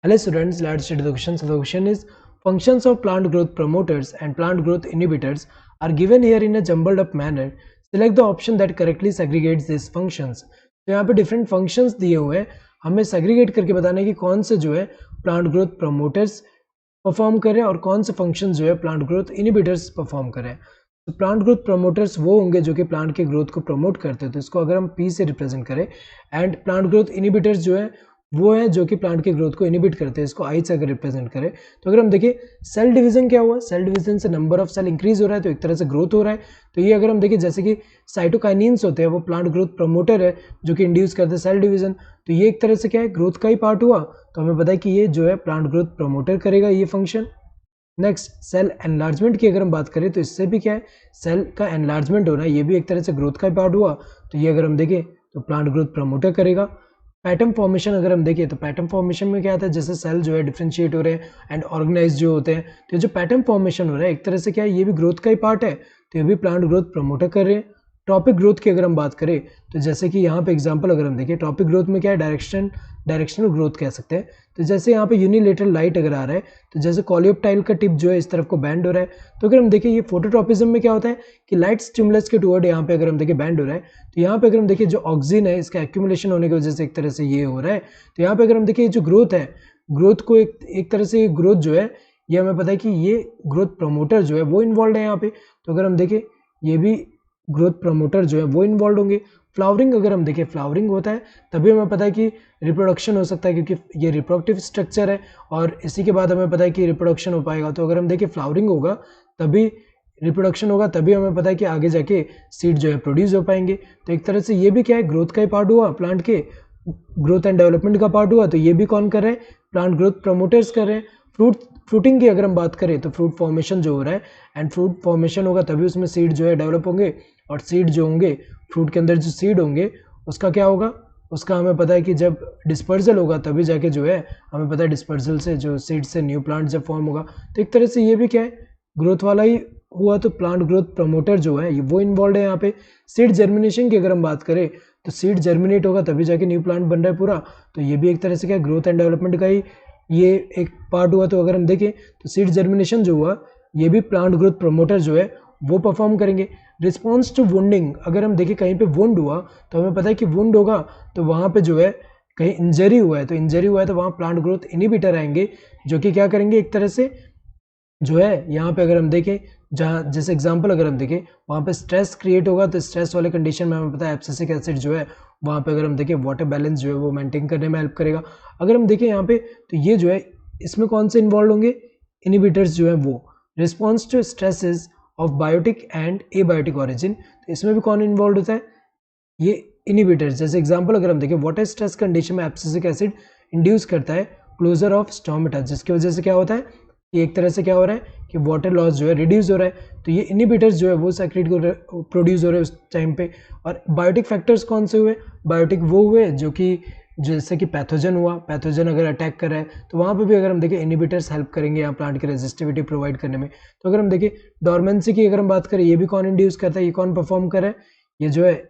Hello students, let's study the question. So the question is, functions of plant growth promoters and plant growth inhibitors are given here in a jumbled up manner. Select the option that correctly segregates these functions. तो यहाँ पे different functions दिए हुए हैं, हमें segregate करके बताना है कि कौन से जो है plant growth promoters परफॉर्म करें और कौन से functions जो है plant growth inhibitors परफॉर्म करें. तो प्लांट ग्रोथ प्रोमोटर्स वो होंगे जो कि प्लांट के ग्रोथ को प्रमोट करते हैं, तो इसको अगर हम P से रिप्रेजेंट करें, एंड प्लांट ग्रोथ इनिबिटर्स जो है वो है जो कि प्लांट के ग्रोथ को इनिबिट करते हैं, इसको I से अगर रिप्रेजेंट करें तो अगर हम देखिए सेल डिवीजन क्या हुआ, सेल डिवीजन से नंबर ऑफ सेल इंक्रीज हो रहा है तो एक तरह से ग्रोथ हो रहा है. तो ये अगर हम देखिए जैसे कि साइटोकाइनिन्स होते हैं वो प्लांट ग्रोथ प्रमोटर है जो कि इंड्यूस करते हैं सेल डिवीजन, तो ये एक तरह से क्या है ग्रोथ का ही पार्ट हुआ. तो हमें पता है कि ये जो है प्लांट ग्रोथ प्रमोटर करेगा ये फंक्शन. नेक्स्ट सेल एनलार्जमेंट की अगर हम बात करें तो इससे भी क्या है सेल का एनलार्जमेंट होना है, ये भी एक तरह से ग्रोथ का पार्ट हुआ. तो ये अगर हम देखें तो प्लांट ग्रोथ प्रमोटर करेगा. पैटर्न फॉर्मेशन अगर हम देखें तो पैटर्न फॉर्मेशन में क्या आता है, जैसे सेल जो है डिफरेंशिएट हो रहे हैं एंड ऑर्गेनाइज जो होते हैं, तो ये जो पैटर्न फॉर्मेशन हो रहा है एक तरह से क्या है ये भी ग्रोथ का ही पार्ट है, तो ये भी प्लांट ग्रोथ प्रमोटर कर रहे हैं. टॉपिक ग्रोथ की अगर हम बात करें तो जैसे कि यहाँ पे एग्जांपल अगर हम देखें टॉपिक ग्रोथ में क्या है डायरेक्शनल ग्रोथ कह सकते हैं. तो जैसे यहाँ पे यूनिलेटरल लाइट अगर आ रहा है तो जैसे कॉलियोप्टाइल का टिप जो है इस तरफ को बैंड हो रहा है, तो अगर हम देखें ये फोटोट्रॉपिज्म में क्या होता है कि लाइट स्टिमुलस के टुवर्ड यहाँ पे अगर हम देखें बैंड हो रहा है, तो यहाँ पे अगर हम देखें जो ऑक्सीजन है इसका एक्यूमुलेशन होने की वजह से एक तरह से ये हो रहा है. तो यहाँ पे अगर हम देखें जो ग्रोथ है, ग्रोथ को एक तरह से ग्रोथ जो है ये हमें पता है कि ये ग्रोथ प्रमोटर जो है वो इन्वॉल्व है यहाँ पे. तो अगर हम देखें ये भी ग्रोथ प्रमोटर जो है वो इन्वॉल्व होंगे. फ्लावरिंग अगर हम देखें फ्लावरिंग होता है तभी हमें पता है कि रिप्रोडक्शन हो सकता है, क्योंकि ये रिप्रोडक्टिव स्ट्रक्चर है और इसी के बाद हमें पता है कि रिप्रोडक्शन हो पाएगा. तो अगर हम देखें फ्लावरिंग होगा तभी रिप्रोडक्शन होगा, तभी हमें पता है कि आगे जाके सीड जो है प्रोड्यूस हो पाएंगे. तो एक तरह से ये भी क्या है ग्रोथ का ही पार्ट हुआ, प्लांट के ग्रोथ एंड डेवलपमेंट का पार्ट हुआ. तो ये भी कौन कर रहे हैं प्लांट ग्रोथ प्रमोटर्स कर रहे हैं. फ्रूटिंग की अगर हम बात करें तो फ्रूट फॉर्मेशन जो हो रहा है एंड फ्रूट फॉर्मेशन होगा तभी उसमें सीड जो है डेवलप होंगे, और सीड जो होंगे फ्रूट के अंदर जो सीड होंगे उसका क्या होगा, उसका हमें पता है कि जब डिस्पर्जल होगा तभी जाके जो है हमें पता है डिस्पर्जल से जो सीड से न्यू प्लांट जब फॉर्म होगा. तो एक तरह से ये भी क्या है ग्रोथ वाला ही हुआ. तो प्लांट ग्रोथ प्रमोटर जो है वो इन्वॉल्व है यहाँ पे. सीड जर्मिनेशन की अगर हम बात करें तो सीड जर्मिनेट होगा तभी जाके न्यू प्लांट बन रहा है पूरा, तो ये भी एक तरह से क्या ग्रोथ एंड डेवलपमेंट का ही ये एक पार्ट हुआ. तो अगर हम देखें तो सीड जर्मिनेशन जो हुआ ये भी प्लांट ग्रोथ प्रमोटर जो है वो परफॉर्म करेंगे. रिस्पॉन्स टू वुंडिंग अगर हम देखें कहीं पे वुंड हुआ तो हमें पता है कि वुंड होगा तो वहाँ पे जो है कहीं इंजरी हुआ है, तो इंजरी हुआ है तो वहाँ प्लांट ग्रोथ इनिबिटर आएंगे जो कि क्या करेंगे एक तरह से जो है यहाँ पे अगर हम देखें जहाँ जैसे एग्जांपल अगर हम देखें वहाँ पे स्ट्रेस क्रिएट होगा, तो स्ट्रेस वाले कंडीशन में हमें पता है एब्सिसिक एसिड जो है वहाँ पे अगर हम देखें वाटर बैलेंस जो है वो मेंटेन करने में हेल्प करेगा. अगर हम देखें यहाँ पे तो ये जो है इसमें कौन से इन्वॉल्व होंगे इनिबिटर्स जो है वो. Response to stresses of biotic and abiotic origin, तो इसमें भी कौन इन्वॉल्व होता है ये इनिबिटर्स. जैसे एग्जांपल अगर हम देखें वाटर स्ट्रेस कंडीशन में एब्सिसिक एसिड इंड्यूस करता है क्लोजर ऑफ स्टोमेटा, जिसकी वजह से क्या होता है कि एक तरह से क्या हो रहा है कि वाटर लॉस जो है रिड्यूस हो रहा है. तो ये इनिबिटर्स जो है वो सेक्रेट प्रोड्यूस हो रहे हैं उस टाइम पे. और बायोटिक फैक्टर्स कौन से हुए, बायोटिक वो हुए जो कि जैसे कि पैथोजन हुआ, पैथोजन अगर अटैक कर रहा है तो वहाँ पे भी अगर हम देखें इनिबिटर्स हेल्प करेंगे यहाँ प्लांट की रेजिस्टिविटी प्रोवाइड करने में. तो अगर हम देखें डॉर्मेंसी की अगर हम बात करें ये भी कौन इंड्यूस करता है, ये कौन परफॉर्म कर रहा है, ये जो है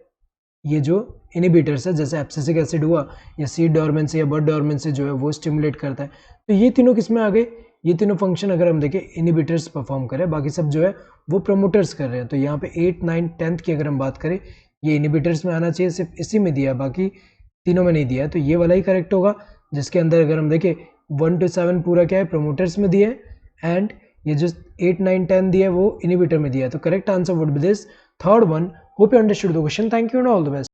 ये जो इनिबिटर्स है जैसे एब्सिसिक एसिड हुआ या सीड डॉर्मेंसी या बड डॉर्मेंसी जो है वो स्टिमुलेट करता है. तो ये तीनों किसमें आ गए, ये तीनों फंक्शन अगर हम देखें इनिबिटर्स परफॉर्म करें, बाकी सब जो है वो प्रमोटर्स कर रहे हैं. तो यहाँ पे 8, 9, 10 की अगर हम बात करें ये इनिबिटर्स में आना चाहिए, सिर्फ इसी में दिया है बाकी तीनों में नहीं दिया है. तो ये वाला ही करेक्ट होगा जिसके अंदर अगर हम देखें 1 to 7 पूरा क्या है प्रमोटर्स में दिया है एंड ये जो 8, 9, 10 दिया है वो इनिबिटर में दिया है. तो correct answer would be this third one. Hope you understood the question. Thank you and all the best.